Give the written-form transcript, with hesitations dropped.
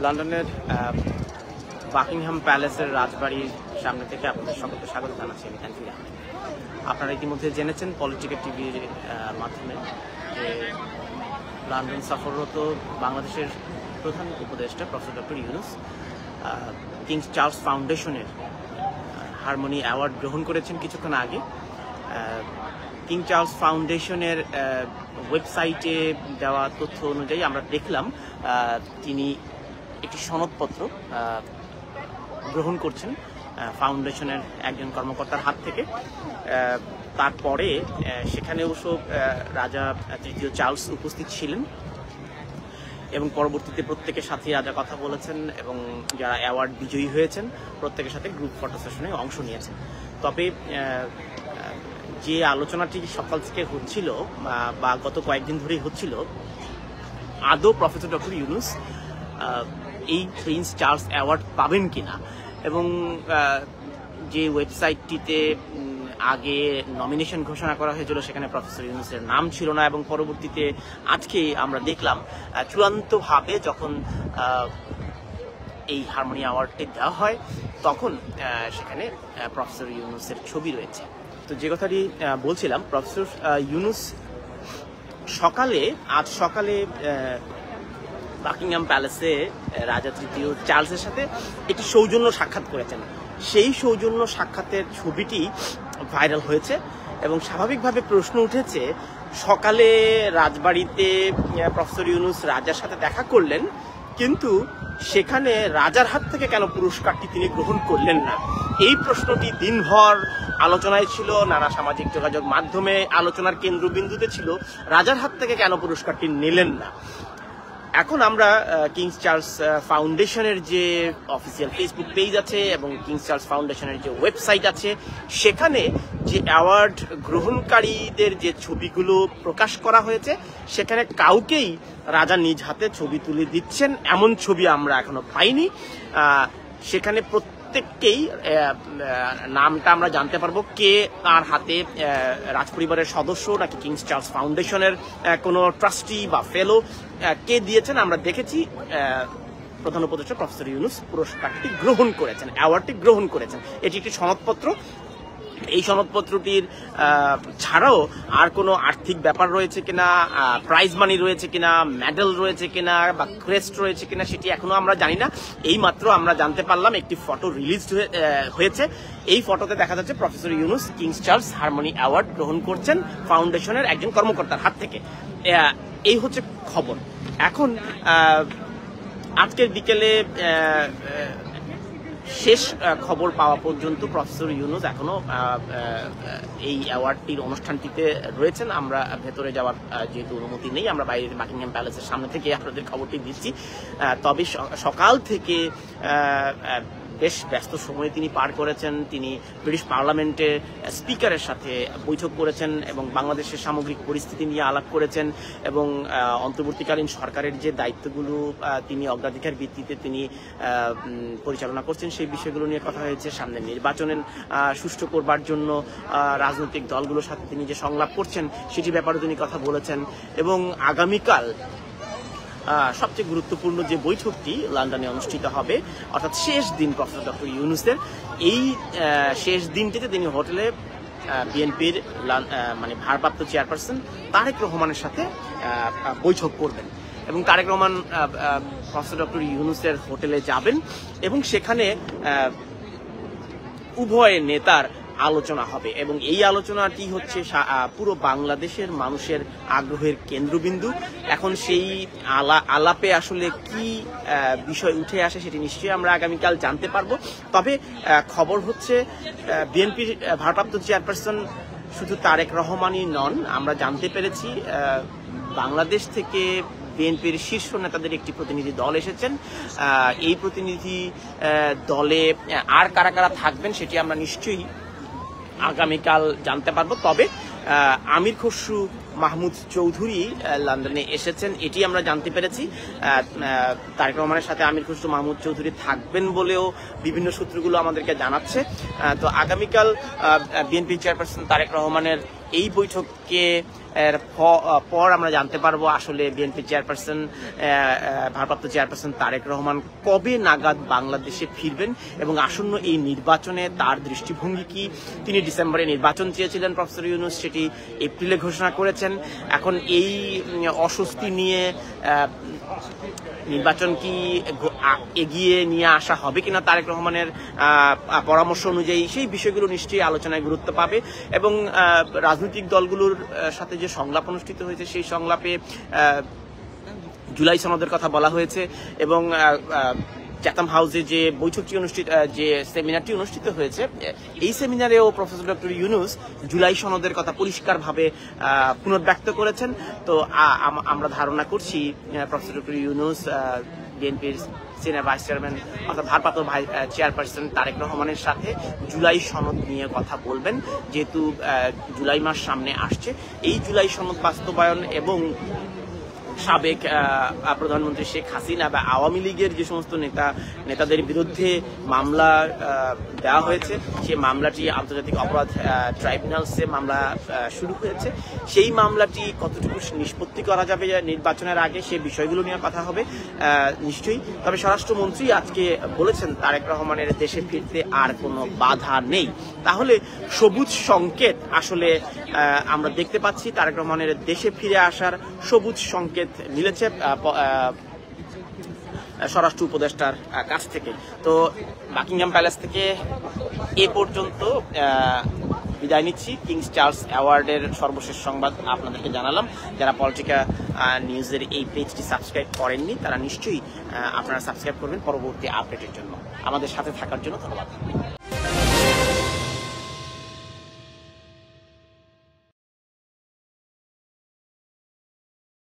লন্ডনের বাকিংহাম প্যালেসের রাজবাড়ির সামনে থেকে আপনাদের সকলকে স্বাগত জানাচ্ছি। আমি তানভীর আহমেদ। আপনারা ইতিমধ্যে জেনেছেন পলিটিক্যাল টিভির মাধ্যমে যে লন্ডন সফররত বাংলাদেশের প্রধান উপদেষ্টা professor doctor Yunus King's Charles ফাউন্ডেশনের হারমোনি অ্যাওয়ার্ড গ্রহণ করেছেন কিছুক্ষণ আগে। কিং চার্লস ফাউন্ডেশনের ওয়েবসাইটে দেওয়া তথ্য অনুযায়ী আমরা দেখলাম তিনি একটি সনদপত্র গ্রহণ করছেন ফাউন্ডেশনের একজন কর্মকর্তার হাত থেকে। তারপরে সেখানে অবশ্য রাজা তৃতীয় চার্লস উপস্থিত ছিলেন এবং পরবর্তীতে প্রত্যেকের সাথে রাজা কথা বলেছেন এবং যারা অ্যাওয়ার্ড বিজয়ী হয়েছেন প্রত্যেকের সাথে গ্রুপ ফটো সেশনে অংশ নিয়েছেন। তবে যে আলোচনাটি সকাল থেকে হচ্ছিল বা গত কয়েকদিন ধরেই হচ্ছিল, আদৌ প্রফেসর ডক্টর ইউনুস এই প্রিন্স চার্লস অ্যাওয়ার্ড পাবেন কিনা, এবং যে ওয়েবসাইটটিতে আগে নমিনেশন ঘোষণা করা হয়েছিল সেখানে প্রফেসর ইউনুসের নাম ছিল না, এবং পরবর্তীতে আজকে আমরা দেখলাম চূড়ান্তভাবে যখন এই হারমোনি অ্যাওয়ার্ডটি দেওয়া হয় তখন সেখানে প্রফেসর ইউনুসের ছবি রয়েছে। তো যে কথাটি বলছিলাম, প্রফেসর ইউনুস আজ সকালে বাকিংহাম প্যালেসে রাজা তৃতীয় চার্লসের সাথে একটি সৌজন্য সাক্ষাৎ করেছেন। সেই সৌজন্য সাক্ষাতের ছবিটি ভাইরাল হয়েছে এবং স্বাভাবিকভাবে প্রশ্ন উঠেছে, সকালে রাজবাড়িতে প্রফেসর ইউনুস রাজার সাথে দেখা করলেন, কিন্তু সেখানে রাজার হাত থেকে কেন পুরস্কারটি তিনি গ্রহণ করলেন না? এই প্রশ্নটি দিনভর আলোচনায় ছিল, নানা সামাজিক যোগাযোগ মাধ্যমে আলোচনার কেন্দ্রবিন্দুতে ছিল, রাজার হাত থেকে কেন পুরস্কারটি নিলেন না। এখন আমরা কিংস চার্লস ফাউন্ডেশনের যে অফিসিয়াল ফেসবুক পেজ আছে এবং কিংস চার্লস ফাউন্ডেশনের যে ওয়েবসাইট আছে সেখানে যে অ্যাওয়ার্ড গ্রহণকারীদের যে ছবিগুলো প্রকাশ করা হয়েছে সেখানে কাউকেই রাজা নিজ হাতে ছবি তুলে দিচ্ছেন এমন ছবি আমরা এখনো পাইনি। সেখানে প্রত্যেককেই নামটা আমরা জানতে পারবো কে তার হাতে রাজপরিবারের সদস্য নাকি কিংস চার্লস ফাউন্ডেশনের কোনো ট্রাস্টি বা ফেলো কে দিয়েছেন। আমরা দেখেছি প্রধান উপদেষ্টা প্রফেসর ইউনুস পুরস্কারটি গ্রহণ করেছেন, অ্যাওয়ার্ডটি গ্রহণ করেছেন। এটি একটি সনদপত্র। এই সনদপত্রটির ছাড়াও আর কোনো আর্থিক ব্যাপার রয়েছে কিনা, প্রাইজ মানি রয়েছে কিনা, মেডেল রয়েছে কিনা বা ক্রেস্ট রয়েছে কিনা সেটি এখনো আমরা জানি না। এই মাত্র আমরা জানতে পারলাম একটি ফটো রিলিজ হয়েছে। এই ফটোতে দেখা যাচ্ছে professor Yunus King's Charles harmony award গ্রহণ করছেন ফাউন্ডেশনের একজন কর্মকর্তার হাত থেকে। এই হচ্ছে খবর। এখন আজকের বিকেলে শেষ খবর পাওয়া পর্যন্ত প্রফেসর ইউনুস এখনো এই অ্যাওয়ার্ডটির অনুষ্ঠানটিতে রয়েছেন। আমরা ভেতরে যাওয়ার যেহেতু অনুমতি নেই, আমরা বাইরে বাকিংহাম প্যালেসের সামনে থেকে আপনাদের খবরটি দিচ্ছি। তবে সকাল থেকে বেশ ব্যস্ত সময় তিনি পার করেছেন। তিনি ব্রিটিশ পার্লামেন্টে স্পিকারের সাথে বৈঠক করেছেন এবং বাংলাদেশের সামগ্রিক পরিস্থিতি নিয়ে আলাপ করেছেন এবং অন্তর্বর্তীকালীন সরকারের যে দায়িত্বগুলো তিনি অগ্রাধিকার ভিত্তিতে তিনি পরিচালনা করছেন সেই বিষয়গুলো নিয়ে কথা হয়েছে। সামনে নির্বাচনের সুষ্ঠু করবার জন্য রাজনৈতিক দলগুলোর সাথে তিনি যে সংলাপ করছেন সেটি ব্যাপারে তিনি কথা বলেছেন। এবং আগামীকাল সবচেয়ে গুরুত্বপূর্ণ যে বৈঠকটি লন্ডনে অনুষ্ঠিত হবে, অর্থাৎ শেষ দিন প্রফেসর ডক্টর ইউনুসের, এই শেষ দিনটিতে তিনি হোটেলে বিএনপির ভারপ্রাপ্ত চেয়ারপারসন তারেক রহমানের সাথে বৈঠক করবেন এবং তারেক রহমান প্রফেসর ডক্টর ইউনুসের হোটেলে যাবেন এবং সেখানে উভয় নেতার আলোচনা হবে এবং এই আলোচনাটি হচ্ছে পুরো বাংলাদেশের মানুষের আগ্রহের কেন্দ্রবিন্দু। এখন সেই আলাপে আসলে কি বিষয় উঠে আসে সেটি নিশ্চয়ই আমরা আগামীকাল জানতে পারবো। তবে খবর হচ্ছে বিএনপির ভারপ্রাপ্ত চেয়ারপারসন শুধু তারেক রহমানই নন, আমরা জানতে পেরেছি বাংলাদেশ থেকে বিএনপির শীর্ষ নেতাদের একটি প্রতিনিধি দল এসেছেন। এই প্রতিনিধি দলে আর কারা কারা থাকবেন সেটি আমরা নিশ্চয়ই আগামীকাল জানতে পারবো। তবে আমির খসরু মাহমুদ চৌধুরী লন্ডনে এসেছেন এটি আমরা জানতে পেরেছি। তারেক রহমানের সাথে আমির খসরু মাহমুদ চৌধুরী থাকবেন বলেও বিভিন্ন সূত্রগুলো আমাদেরকে জানাচ্ছে। তো আগামীকাল বিএনপি চেয়ারপারসন তারেক রহমানের এই বৈঠকে পর আমরা জানতে পারবো আসলে বিএনপি চেয়ারপারসন ভারপ্রাপ্ত চেয়ারপারসন তারেক রহমান কবে নাগাদ বাংলাদেশে ফিরবেন এবং আসন্ন এই নির্বাচনে তার দৃষ্টিভঙ্গি কি। তিনি ডিসেম্বরে নির্বাচন চেয়েছিলেন প্রফেসর ইউনূস, সেটি এপ্রিলে ঘোষণা করেছেন। এখন এই অস্বস্তি নিয়ে নির্বাচন কি এগিয়ে নিয়ে আসা হবে কিনা তারেক রহমানের পরামর্শ অনুযায়ী, সেই বিষয়গুলো নিশ্চয়ই আলোচনায় গুরুত্ব পাবে। এবং রাজনৈতিক দলগুলোর সাথে যে সংলাপ অনুষ্ঠিত হয়েছে সেই সংলাপে জুলাই সনদের কথা বলা হয়েছে এবং চ্যাথাম হাউসে যে বৈঠকটি যে সেমিনারটি অনুষ্ঠিত হয়েছে এই সেমিনারেও প্রফেসর ডক্টর ইউনূস জুলাই সনদের কথা পরিষ্কারভাবে পুনর্ব্যক্ত করেছেন। তো আমরা ধারণা করছি প্রফেসর ডক্টর ইউনূস বিএনপির সিনিয়র ভাইস চেয়ারম্যান অর্থাৎ ভারপ্রাপ্ত চেয়ারপারসন তারেক রহমানের সাথে জুলাই সনদ নিয়ে কথা বলবেন, যেহেতু জুলাই মাস সামনে আসছে। এই জুলাই সনদ বাস্তবায়ন এবং সাবেক প্রধানমন্ত্রী শেখ হাসিনা বা আওয়ামী লীগের যে সমস্ত নেতাদের বিরুদ্ধে মামলা দেওয়া হয়েছে, সেই মামলাটি আন্তর্জাতিক অপরাধ ট্রাইব্যুনালসে মামলা শুরু হয়েছে। সেই মামলাটি কতটুকু নিষ্পত্তি করা যাবে নির্বাচনের আগে, সে বিষয়গুলো নিয়ে কথা হবে নিশ্চয়ই। তবে স্বরাষ্ট্রমন্ত্রী আজকে বলেছেন তারেক রহমানের দেশে ফিরতে আর কোনো বাধা নেই। তাহলে সবুজ সংকেত আসলে আমরা দেখতে পাচ্ছি, তারেক রহমানের দেশে ফিরে আসার সবুজ সংকেত মিলেছে স্বরাষ্ট্র উপদেষ্টার কাছ থেকে। তো বাকিংহাম প্যালেস থেকে এ পর্যন্ত বিদায় নিচ্ছি। কিংস চার্লস অ্যাওয়ার্ডের সর্বশেষ সংবাদ আপনাদেরকে জানালাম। যারা পলিটিকা নিউজের এই পেজটি সাবস্ক্রাইব করেননি তারা নিশ্চয়ই আপনারা সাবস্ক্রাইব করবেন পরবর্তী আপডেটের জন্য। আমাদের সাথে থাকার জন্য ধন্যবাদ।